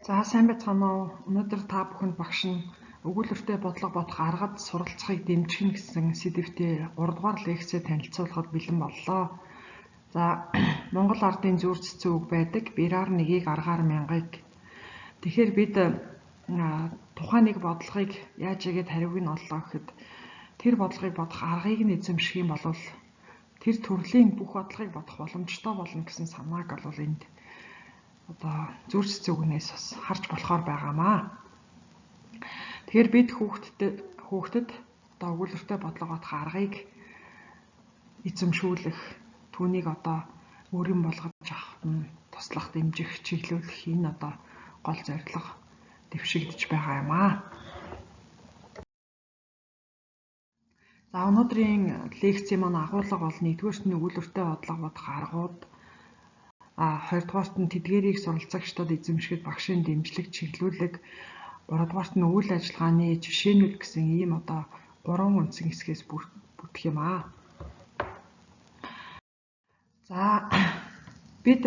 За сайн байцгаана уу. Өнөөдөр та бүхэнд багш нь өгүүлбэртэй бодлого бодох аргад суралцахыг дэмжих гэсэн сэдвтээ 3 дугаар лекцээ танилцуулахад бэлэн боллоо. За Монгол ардын зүр цэцэн үг байдаг. Бираар нэгийг аргаар мянгыг. Тэгэхээр бид тухайн нэг бодлогыг яаж игээд хариуг нь оллоо гэхэд тэр бодлогыг бодох аргыг нь эзэмших юм бол тэр төрлийн бүх бодлогыг бодох боломжтой болно гэсэн санааг бол энд одоо зүр цэцэн үгнээс бас харж болохоор байгаамаа. Тэгэхээр бид хүүхдэд одоо өгүүлбэртэй бодлого бодох аргыг эзэмшүүлэх, түүнийг одоо өөрийн болгож авах нь туслах, дэмжих, чиглүүлэх энэ одоо гол зорилго дэвшигдэж байгаа юм аа. За өнөөдрийн лекцийн маань агуулга бол 1-р нь өгүүлбэртэй бодлого бодох аргууд, 2-дугаарт нь тэдгээрийг суралцагчдад эзэмшихэд багшийн дэмжлэг, чиглүүлэг, 3-дугаарт нь үйл ажиллагааны жишээнүүд гэсэн ийм одоо 3 үндсэн хэсгээс бүтэх юм аа. За бид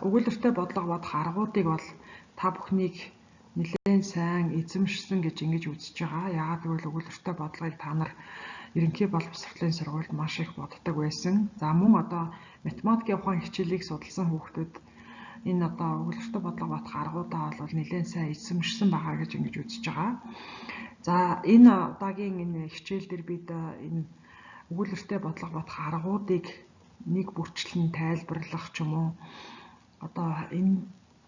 өгүүлбэртэй бодлого бодох аргуудыг бол та бүхнийг нэлээд сайн эзэмшсэн гэж ингэж үзэж байгаа. Яагаад гэвэл өгүүлбэртэй бодлогыг та нар ерөнхий боловсролын сургуульд маш их боддог байсан. За мөн одоо математикийн ухаан хичээлийг судалсан хүүхдүүд энэ одоо өгүүлбэртэй бодлого бодох аргуудаа бол нэлээд сайн эзэмшсэн байгаа гэж ингэж үзэж байгаа. За энэ удаагийн энэ хичээл дээр бид энэ өгүүлбэртэй бодлого бодох аргуудыг нэг бүрчлэн тайлбарлах ч юм уу одоо энэ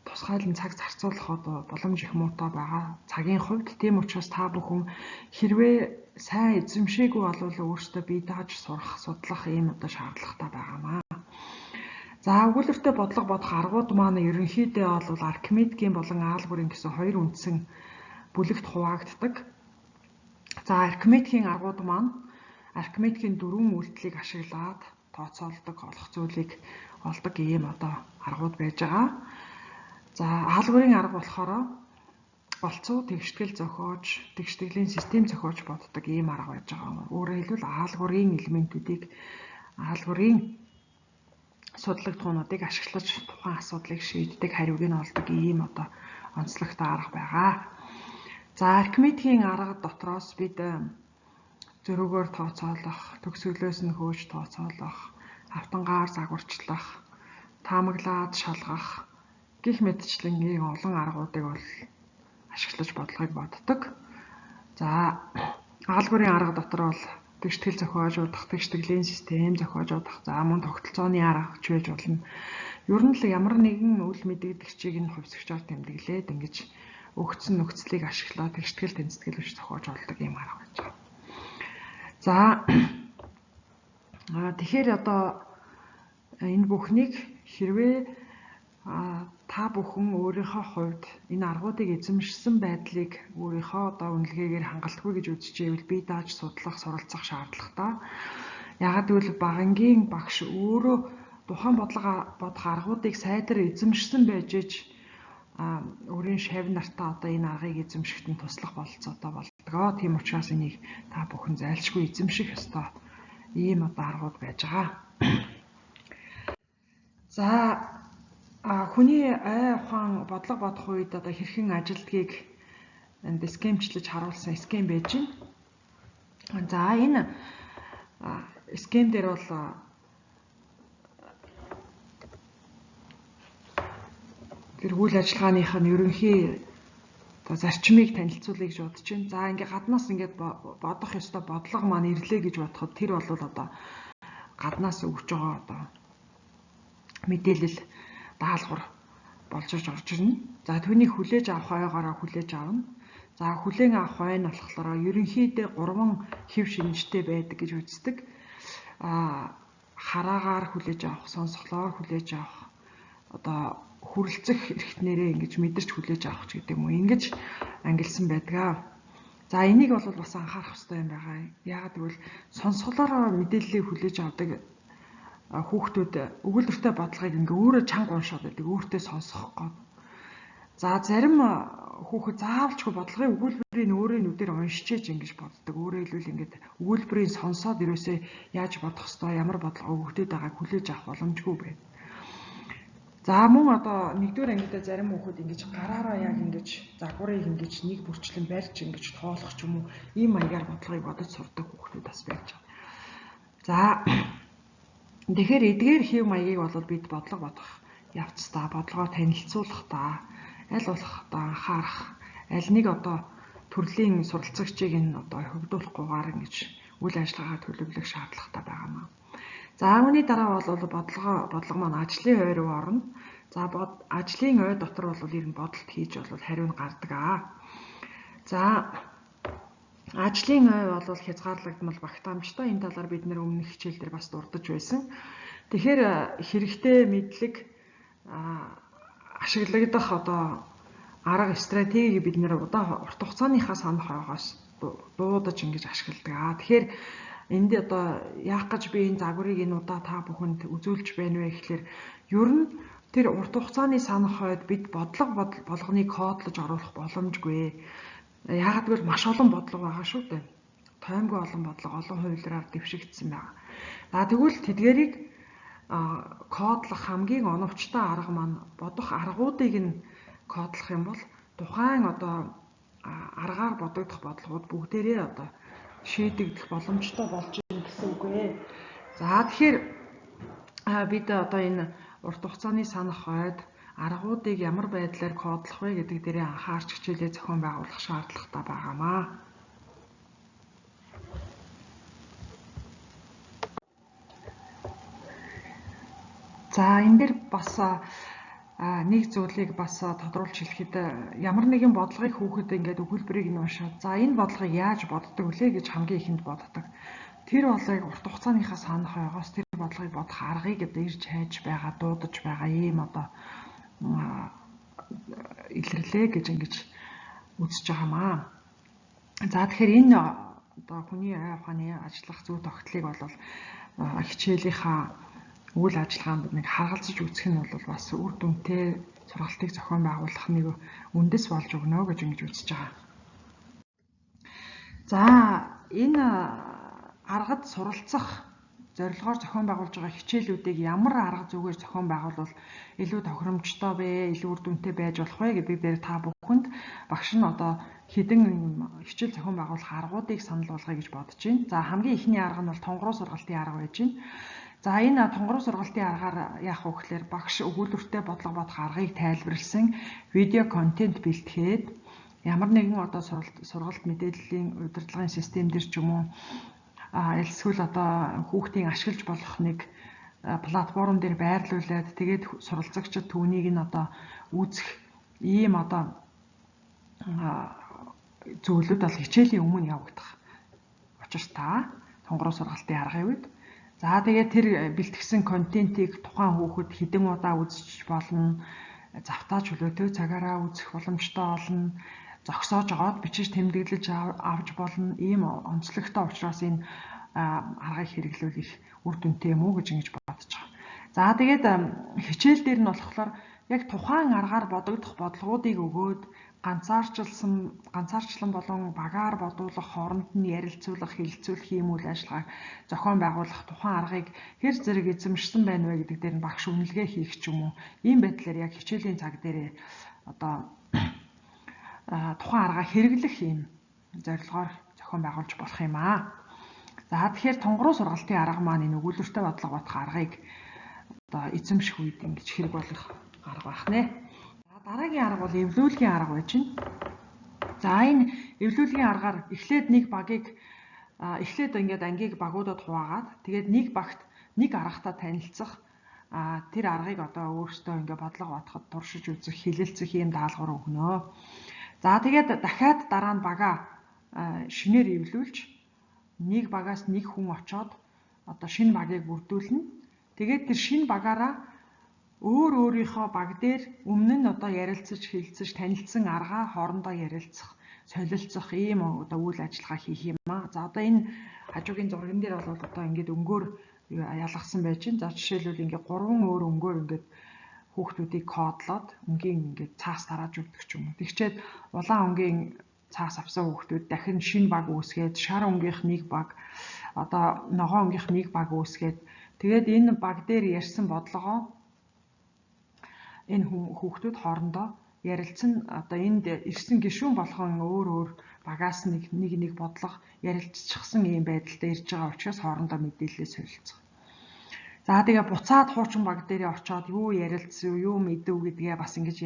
тусгайлан цаг зарцуулах одоо боломж их муутай байгаа цагийн хувьд. Тийм учраас та бүхэн хэрвээ сайн эзэмшээгүй бол өөртөө бие дааж сурах, судлах ийм одоо шаардлагатай байгаамаа. За өгүүлбэртэй бодлого бодох аргууд маань ерөнхийдөө бол Архимедийн болон Аалгүрийн гэсэн хоёр үндсэн бүлэгт хуваагддаг. За Архимедийн аргууд маань Архимедийн 4 үйлдэлийг ашиглаад тооцоолдог, олох зүйлийг олдог ийм одоо аргууд байж байгаа. За Аалгүрийн арга болохоор олцоо тэгштгэл зохиож, тэгштгэлийн систем зохиож боддог ийм арга байж байгаа. Өөрөөр хэлбэл Аалгүрийн элементүүдийг Аалгүрийн судлагдгуунуудыг ашиглаж тухайн асуудлыг шийддэг, хариуг нь олдог ийм одоо онцлогтой арга байгаа. За Архимедийн арга дотроос бид зөрөгөөр тооцоолох, төгсгөлөөс нь хөөж тооцоолох, автангаар загварчлах, таамаглаад шалгах гэх мэтчлэн олон аргуудыг бол ашиглаж бодлогыг боддог. За Аалгүрийн арга дотор бол тэгштгэл зохиож удах, тэгштгэлийн систем зохиож удах, за мөн тогтолцооны арга ч байж болно. Ер нь л ямар нэгэн үйл мэдэгдэгчийг нь хувьсгчаар тэмдэглээд ингэж өгцөн нөхцөлийг ашиглаад тэгштгэл тэнцэтгэл биш зохиож олдог юм арга байж байгаа. За тэгэхээр одоо энэ бүхнийг хэрвээ та бүхэн өөрийнхөө хувьд энэ аргуудыг эзэмшсэн байдлыг өөрийнхөө одоо үнэлгээгээр хангалтгүй гэж үзчихвэл бие дааж судлах, суралцах шаардлагатай. Яагаад гэвэл багангийн багш өөрөө тухайн бодлого бодох аргуудыг сайдар эзэмшсэн байж ич өөрийн шавь нартаа одоо энэ аргыг эзэмшихэд нь туслах бололцоотой болдгоо. Тийм учраас энийг та бүхэн зайлшгүй эзэмших ёстой ийм одоо аргууд байж байгаа. За хүний ай ухаан бодлого бодох үед одоо хэрхэн ажилдгийг энд схемчлэж харуулсан схем байж байна. За энэ схем дээр бол тэр үйл ажиллагааных нь ерөнхий одоо зарчмыг танилцуулъя гэж бодож байна. За ингээ гаднаас ингээд бодох ёстой бодлого маань ирлээ гэж бодоход тэр бол одоо гаднаас өгж байгаа одоо мэдээлэл даалгавар болж орж ирнэ. За түүнийг хүлээж авах ойгоороо хүлээж авна. За хүлээн авах ой нь болохоор ерөнхийдөө 3 хэв шинжтэй байдаг гэж үздэг. Хараагаар хүлээж авах, сонсголоор хүлээж авах, одоо хүрэлцэх эрхтнэрээ ингэж мэдэрч хүлээж авах ч гэдэг юм уу. Ингэж ангилсан байдаг. За энийг бол бас анхаарах хэрэгтэй юм байгаа. Яагаад гэвэл сонсголоор мэдээллийг хүлээж авдаг хүүхдүүд өгүүлбэртэй бодлогыг ингээ өөрөө чанга уншаад байдаг, өөртөө сонсох гээд. За зарим хүүхэд заавалчгүй бодлогын өгүүлбэрийн өөрөө нүдээр уншижээж ингэж боддог. Өөрөөр хэлбэл ингээд өгүүлбэрийн сонсоод ерөөсөө яаж бодох ёстой, ямар бодлого өгөгдөд байгааг хүлээж авах боломжгүй байна. За мөн одоо нэгдүгээр ангидаа зарим хүүхэд ингэж гараараа яг ингэж загварыг ингэж нэг бүрчлэн барьж ингэж тоолох ч юм уу ийм маягаар бодлогыг бодож сурдаг хүүхдүүд бас байж байгаа. За тэгэхээр эдгээр хэв маягийг бол бид бодлого бодох явцдаа бодлогоор танилцуулах та аль болох одоо анхаарах аль нэг одоо төрлийн суралцагчийг нь одоо хөгжүүлэхгүйгээр ингэж үйл ажиллагаагаа төлөвлөх шаардлагатай байгаамаа. За үүний дараа бол бодлого маань ажлын ой руу орно. За ажлын ой дотор бол ер нь бодолт хийж бол хариу нь гардаг аа. За ажлын ой бол хязгаарлагдмал багтаамжтай энэ талаар бид нэр өмнөх хичээл дээр бас дурдж байсан. Тэгэхээр хэрэгтэй мэдлэг ашиглагдах одоо арга стратегийг бид нэр урт хугацааныхаа санах ойгоос дуудаж ингэж ашигладаг. Тэгэхээр энд одоо яах гэж би энэ загварыг энэ удаа та бүхэнд үзүүлж байна вэ гэхлээр ер нь тэр урт хугацааны санах ойд бид бодлого болгоныг кодлож оруулах боломжгүй. Яагаад гэвэл маш олон бодлого байгаа шүү дээ. Тоймгүй олон бодлого олон хувилраар дэвшигдсэн байна. За тэгвэл тэдгэрийг кодлох хамгийн оновчтой арга маань бодох аргуудыг нь кодлох юм бол тухайн одоо аргаар бодогдох бодлогууд бүгдээрээ одоо шийдэгдэх боломжтой болж байна гэсэн үг ээ. За тэгэхээр бид одоо энэ урт хугацааны санах ойд аргуудыг ямар байдлаар кодлох вэ гэдэг дээрээ анхаарч хичээлээ зохион байгуулах шаардлагатай байгаамаа. За энэ дэр бас нэг зүйлийг бас тодруулж хэлэхэд ямар нэгэн бодлогыг хүүхэд ингээд өгүүлбэрийг нь уншаад за энэ бодлогыг яаж боддог вүлээ гэж хамгийн ихэнд боддог. Тэр бодлогыг урт хугацааныхаа санах ойгоос тэр бодлогыг бодох аргыг одоо ирж хайж байгаа, дуудаж байгаа ийм одоо илэрлээ гэж ингэж үзэж байгаамаа. За тэгэхээр энэ одоо хүний ой ухааны ажиллах зүй тогтолыг бол хичээлийнхаа үйл ажиллагаанд нэг харгалзаж үзэх нь бол бас үр дүнтэй сургалтыг зохион байгуулах нэг үндэс болж өгнө гэж ингэж үзэж байгаа. За энэ аргад суралцах зорилгоор зохион байгуулж байгаа хичээлүүдийг ямар арга зүгээр зохион байгуулвал илүү тохиромжтой вэ, илүү үр дүнтэй байж болох вэ гэдэг дээр та бүхэнд багш нь одоо хэдэн хичээл зохион байгуулах аргуудыг санал болгоё гэж бодож байна. За хамгийн ихний арга нь бол тонгороо сургалтын арга байж байна. За энэ тонгороо сургалтын аргаар яах вэ гэхээр багш өгүүлбэртэй бодлого бодох аргыг тайлбарлсан видео контент бэлтгээд ямар нэгэн одоо сургалт мэдээллийн удирдлагын систем дээр ч юм уу эсвэл одоо хүүхдийн ашиглаж болох нэг платформ дээр байрлуулад тэгээд суралцагчид түүнийг нь одоо үзэх ийм одоо зөвлөд бол хичээлийн өмнө явагдах. Учир та тонгороо сургалтын аргын үед за тэгээд тэр бэлтгэсэн контентийг тухайн хүүхэд хэдэн удаа үзэж болно, завтаа чөлөөтэй цагаараа үзэх боломжтой болно, зогсоож аваад бичиж тэмдэглэж авч болно. Ийм онцлогтой учраас энэ аргыг хэрэглүүл их үр дүнтэй юм уу гэж ингэж бодож байгаа. За тэгээд хичээл дээр нь болохоор яг тухайн аргаар бодогдох бодлогоодыг өгөөд ганцаарчлан болон багаар бодуулах, хооронд нь ярилцуулах, хэлэлцүүлэх ийм үйл ажиллагааг зохион байгуулах тухайн аргыг хэр зэрэг эзэмшсэн байна вэ гэдэг дээр нь багш үнэлгээ хийх ч юм уу. Ийм байдлаар яг хичээлийн цаг дээрээ одоо тухайн аргаа хэрэглэх ийм зорилгоор зохион байгуулж болох юм аа. За тэгэхээр тонгороо сургалтын арга маань энэ өгүүлбэртэй бодлого бодох аргыг одоо эзэмших үед ингэж хэрэг болох арга байх нэ. Дараагийн арга бол эвлүүлгийн арга байж байна. За энэ эвлүүлгийн аргаар эхлээд нэг багийг ингээд ангийг багуудад хуваагаад тэгээд нэг багт нэг аргатай танилцах тэр аргыг одоо өөрөөсөө ингээд бодлого бодоход туршиж үзэх, хилэлцэх ийм даалгавар өгнө. За тэгээд дахиад дараа нь багаа шинээр эвлүүлж нэг багаас нэг хүн очоод одоо шинэ багийг бүрдүүлнэ. Тэгээд тэр шинэ багаараа өөрийнхөө баг дээр өмнө нь одоо ярилцаж, хэлэлцэж, танилцсан аргаа хоорондоо ярилцах, солилцох ийм одоо үйл ажиллагаа хийх юм аа. За одоо энэ хажуугийн зурган дээр бол одоо ингээд өнгөөр ялгасан байж байна. За жишээлбэл ингээд 3 өөр өнгөөр ингээд хүүхдүүдийг кодлоод өнгийн ингээд цаас тарааж өгдөг ч юм уу. Тэгчээд улаан өнгийн цаас авсан хүүхдүүд дахин шинэ баг үүсгээд шар öngийнх нэг баг одоо ногоон öngийнх нэг баг үүсгээд тэгээд энэ баг дээр ярьсан бодлогоо энэ хүүхдүүд хоорондоо ярилцсан одоо энд ирсэн гишүүн болгон өөр багаас нэг бодлого ярилцчихсан ийм байдалтай ирж байгаа учраас хоорондоо мэдээлэлээ солилцох. За тэгээ буцаад хуучин баг дээрээ очиод юу ярилцсан юу мэдв гэдгээ бас ингэж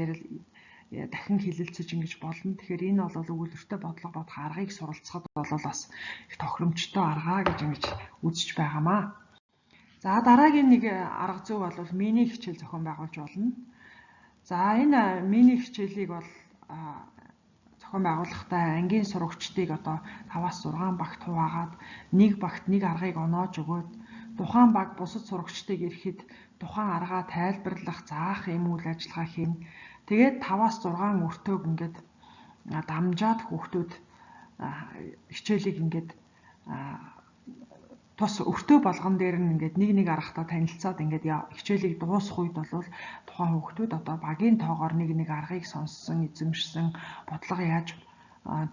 дахин хэлэлцэж ингэж болно. Тэгэхээр энэ бол өгүүлбэртэй бодлого бодох аргыг суралцахад бол бас их тохиромжтой арга гэж ингэж үзэж байгаамаа. За дараагийн нэг арга зүй бол мини хичээл зохион байгуулж болно. За энэ мини хичээлийг бол зохион байгуулахдаа ангийн сурагчдыг одоо 5-6 багт хуваагаад нэг багт нэг аргыг оноож өгөөд тухайн баг бусад сурагчдыг ирэхэд тухайн аргаа тайлбарлах, заах юм үйл ажиллагаа хийн. Тэгээд 5-6 өртөөг ингээд дамжаад хүүхдүүд хичээлийг ингээд тус өртөө болгон дээр нь ингээд нэг аргатаа танилцаад ингээд хичээлийг дуусгах үед бол тухайн хүүхдүүд одоо багийн тоогоор нэг аргыг сонссон, эзэмшсэн, бодлого яаж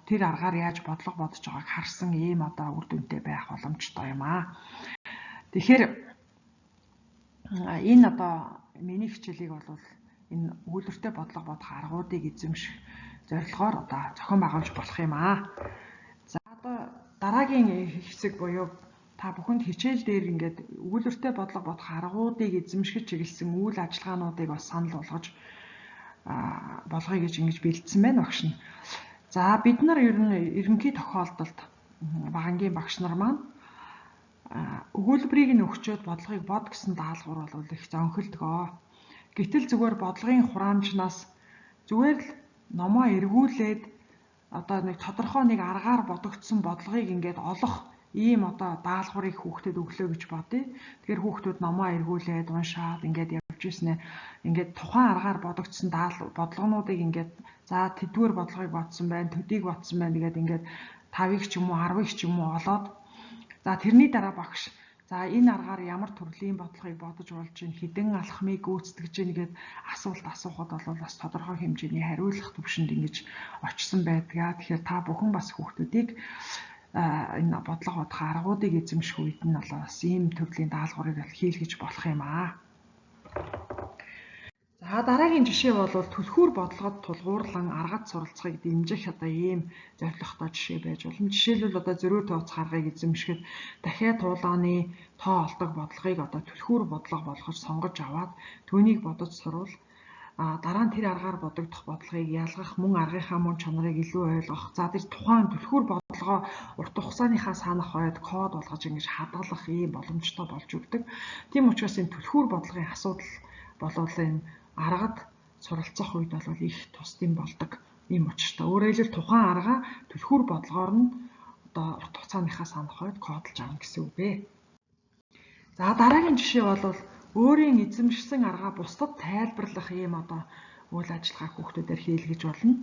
тэр аргаар яаж бодлого бодож байгааг харсан ийм одоо үр дүнтэй байх боломжтой юм аа. Тэгэхээр энэ одоо миний хичээлийг бол энэ өгүүлбэртэй бодлого бодох аргуудыг эзэмших зорилгоор одоо зохион байгуулж болох юм аа. За одоо дараагийн хэсэг буюу та бүхэнд хичээл дээр ингээд өгүүлбэртэй бодлого бодох аргуудыг эзэмшиж чиглэсэн үйл ажиллагаануудыг бас санал болгоё гэж ингэж бэлдсэн байна багш нь. За бид нар ер нь ерөнхий тохиолдолд багангийн багш нар маань өгүүлбэрийг нь өгчөөд бодлогыг бод гэсэн даалгавар бол их зөнхөлдгөө. Гэтэл зүгээр бодлогын хураамжнаас зүгээр л номоо эргүүлээд одоо нэг тодорхой нэг аргаар бодогдсон бодлогыг ингээд олох ийм одоо даалгаврыг хүүхдэд өглөө гэж бодъё. Тэгэхээр хүүхдүүд номоо эргүүлээд уншаад ингээд явж ирснээр ингээд тухайн аргаар бодогдсон бодлогонуудыг ингээд за тэдгээр бодлогыг бодсон байна, төдийг бодсон байна гэдэг ингээд 5-ыг ч юм уу 10-ыг ч юм уу олоод за тэрний дараа багш за энэ аргаар ямар төрлийн бодлогыг бодож болж ийн хэдэн алхмыг гүйцэтгэж ийн гэд асуулт асуухад бол бас тодорхой хэмжээний хариулах төвшөнд ингэж очсон байдгаа. Тэгэхээр та бүхэн бас хүүхдүүдийг энэ бодлого бодох аргуудыг эзэмших үед нь бол бас ийм төрлийн даалгаврыг хийлгэж болох юм аа. За дараагийн жишээ бол түлхүүр бодлогод тулгуурлан аргад суралцахыг дэмжих одоо ийм зорилготой жишээ байж болно. Жишээлбэл одоо зөрүү тооцох аргыг эзэмшихэд дахиад туулааны тоо олдог бодлогыг одоо түлхүүр бодлого болгож сонгож аваад түүнийг бодож сурвал дараа нь тэр аргаар бодогдох бодлогыг ялгах, мөн аргынхаа мөн чанарыг илүү ойлгох. За тэр тухайн түлхүүр бодлогоо урт хугацааныхаа санах хойд код болгож ингэж хадгалах ийм боломжтой болж өгдөг. Тийм учраас энэ түлхүүр бодлогын асуудал болвол энэ аргад суралцах үед бол их тусдим болдог ийм учиртай. Өөрөөр хэлбэл тухайн аргаа түлхүүр бодлогоор нь одоо урт хугацааныхаа санах хойд кодолж авна гэсэн үг ээ. За дараагийн жишээ бол өөрийн эзэмшсэн аргаа бусдад тайлбарлах ийм одоо үйл ажиллагаа хүүхдүүдээр хийлгэж болно.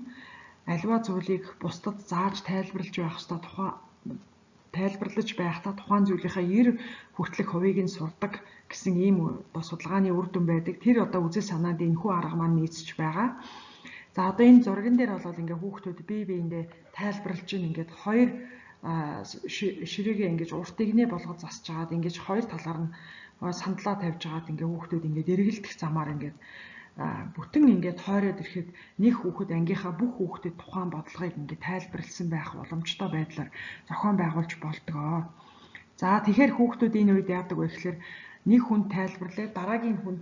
Аливаа зүйлийг бусдад зааж тайлбарлаж байх ёстой тайлбарлаж байхдаа тухайн зүйлийнхаа 90% хувийг нь сурдаг гэсэн ийм судалгааны үр дүн байдаг. Тэр одоо үзэл санаанд энэхүү арга маань нийцэж байгаа. За одоо энэ зурган дээр бол ингээ хүүхдүүд бие биендээ тайлбарлаж ингээд хоёр ширээгээ ингэж уртыг нэ болгож засаж агаад ингэж хоёр талаар нь сандлаа тавьж агаад ингээ хүүхдүүд ингээд эргэлдэх замаар ингээд бүтэн ингээд хойроод ирэхэд нэг хүүхэд ангийнхаа бүх хүүхдэд тухайн бодлогыг ингээд тайлбарлсан байх боломжтой байдлаар зохион байгуулж болдгоо. За тэгэхээр хүүхдүүд энэ үед яадаг вэ гэхээр нэг хүн тайлбарлаад дараагийн хүн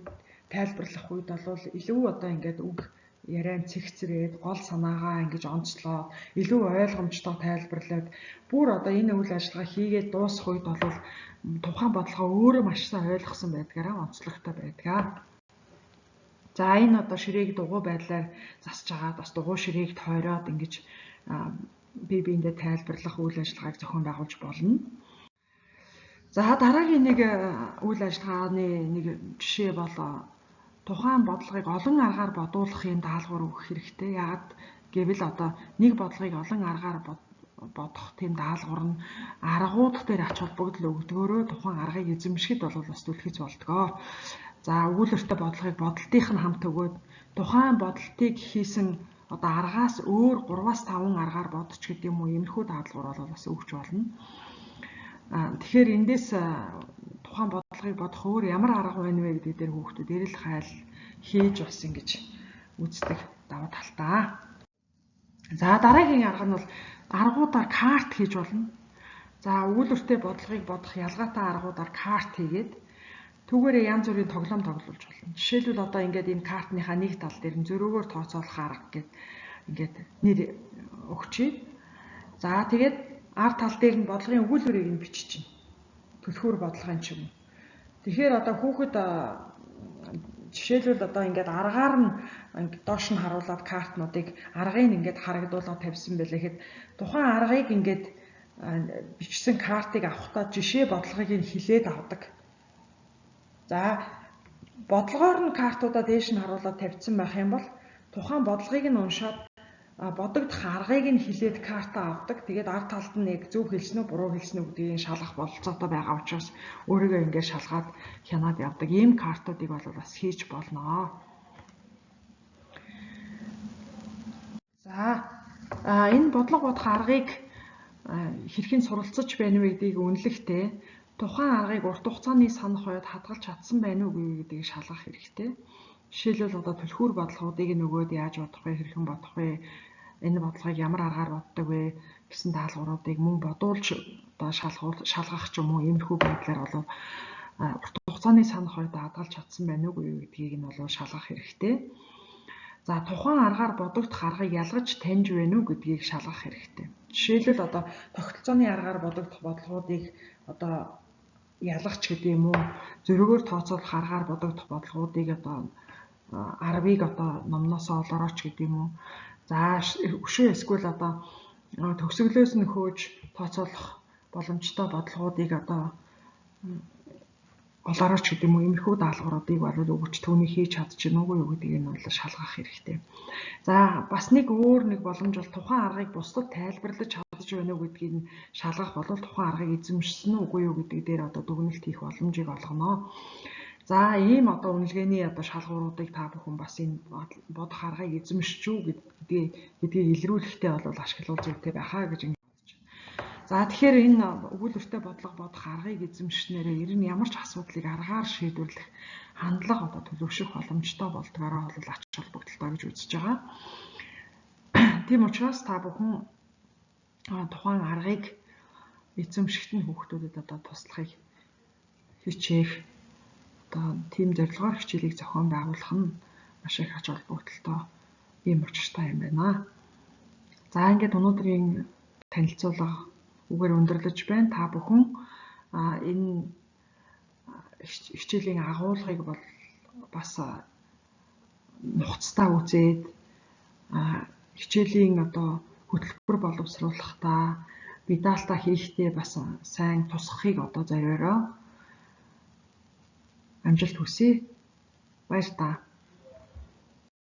тайлбарлах үед бол илүү одоо ингээд үг яриан цэгцрээд гол санаагаа ингэж онцлоод илүү ойлгомжтой тайлбарлаад бүр одоо энэ үйл ажиллагаа хийгээд дуусах үед бол тухайн бодлогоо өөрөө маш сайн ойлгосон байдгаараа онцлогтой байдгаа. За энэ одоо ширээг дугуй байдлаар засаж агаад бас дугуй ширээг тойроод ингэж бие биендээ тайлбарлах үйл ажиллагааг зохион байгуулж болно. За дараагийн нэг үйл ажиллагааны нэг жишээ бол тухайн бодлогыг олон аргаар бодуулах юм даалгавар өгөх хэрэгтэй. Яагаад гэвэл одоо нэг бодлогыг олон аргаар бодох тийм даалгавар нь аргууд дээр ач холбогдол өгдгөөрөө тухайн аргыг эзэмшихэд бол бас түлхэж болдгоо. За өгүүлбэртэй бодлогыг бодолтынх нь хамт өгөөд тухайн бодолтыг хийсэн одоо аргаас өөр 3-5 аргаар бодож гэдэг юм уу иймэрхүү даалгавар бол бас өгч болно. Тэгэхээр эндээс тухайн бодлогыг бодох өөр ямар арга байна вэ гэдэг дээр хүүхдүүд эрэл хайл хийж бас ингэж үздэг давуу талтай. За дараагийн арга нь бол аргуудаар карт хийж болно. За өгүүлбэртэй бодлогыг бодох ялгаатай аргуудаар карт хийгээд түүгээрээ янз бүрийн тоглоом тоглуулж болно. Жишээлбэл одоо ингээд энэ картныхаа нэг тал дээр нь зөрөөгөөр тооцоолох арга гэд ингээд нэр өгчээ. За тэгээд ард тал дээр нь бодлогын өгүүлбэрийг нь бичиж чинь. Түлхүүр бодлогын ч юм уу. Тэгэхээр одоо хүүхэд жишээлбэл одоо ингээд аргаар нь доош нь харуулад картнуудыг аргыг ингээд харагдуулаад тавьсан байлаа гэхэд тухайн аргыг ингээд бичсэн картыг авахдаа жишээ бодлогыг нь хилээд авдаг. За бодлогоор нь картуудаа дээш нь харуулад тавьсан байх юм бол тухайн бодлогыг нь уншаад бодогдох аргыг нь хилээд картаа авдаг. Тэгээд ард талд нь яг зөв хэлсэн үү, буруу хэлсэн үү гэдгийг шалгах бололцоотой байгаа учраас өөрийгөө ингээд шалгаад хянаад явдаг. Ийм картуудыг бол бас хийж болно. За энэ бодлого бодох аргыг хэрхэн суралцаж байна вэ гэдгийг үнэлэхдээ тухайн аргыг урт хугацааны санах хувьд хадгалж чадсан байна уу гэдгийг шалгах хэрэгтэй. Жишээлбэл одоо түлхүүр бодлогуудыг нөгөөд яаж бодох вэ, хэрхэн бодох вэ, энэ бодлогыг ямар аргаар боддог вэ гэсэн даалгавруудыг мөн бодуулж одоо шалгах ч юм уу иймэрхүү байдлаар болов урт хугацааны санах хувьд хадгалж чадсан байна уу гэдгийг нь болов шалгах хэрэгтэй. За тухайн аргаар бодогдох аргыг ялгаж таньж байна уу гэдгийг шалгах хэрэгтэй. Жишээлбэл одоо тогтолцооны аргаар бодогдох бодлогуудыг одоо ялгач гэдэг юм уу, зөрөөгөөр тооцоолох аргаар бодогдох бодлогуудыг одоо 10-ыг одоо номноосоо олоорооч гэдэг юм уу. За өшөө эсвэл одоо төгсгөлөөс нь хөөж тооцоолох боломжтой бодлогуудыг одоо олоорооч гэдэг юм уу. Иймэрхүү даалгавруудыг бол өгч түүний хийж чадчих нүггүй юу гэдгийг нь бол шалгах хэрэгтэй. За бас нэг өөр нэг боломж бол тухайн аргыг бусдад тайлбарлаж чадж байна уу гэдгийг нь шалгах бол тухайн аргыг эзэмшсэн үгүй юу гэдэг дээр одоо дүгнэлт хийх боломжийг олгоно. За ийм одоо үнэлгээний одоо шалгууруудыг та бүхэн бас энэ бодох аргыг эзэмшиж үү гэдгийг илрүүлэхдээ бол ашиглал зүйтэй байхаа гэж ингэж бодож байна. За тэгэхээр энэ өгүүлбэртэй бодлого бодох аргыг эзэмшснээрээ ер нь ямар ч асуудлыг аргаар шийдвэрлэх хандлага одоо төлөвшөх боломжтой болдгоороо бол ач холбогдолтой гэж үзэж байгаа. Тийм учраас та бүхэн тухайн аргыг эзэмшигт нь хүүхдүүдэд одоо туслахыг хичээх одоо тийм зорилгоор хичээлийг зохион байгуулах нь маш их ач холбогдолтой ийм учиртай юм байна. За ингээд өнөөдрийн танилцуулга үгээр өндөрлөж байна. Та бүхэн энэ хичээлийн агуулгыг бол бас нухацтай үзээд хичээлийн одоо хөтөлбөр боловсруулахдаа бие даалтаа хийхдээ бас сайн тусахыг одоо зориороо амжилт хүсье. Баяр таа.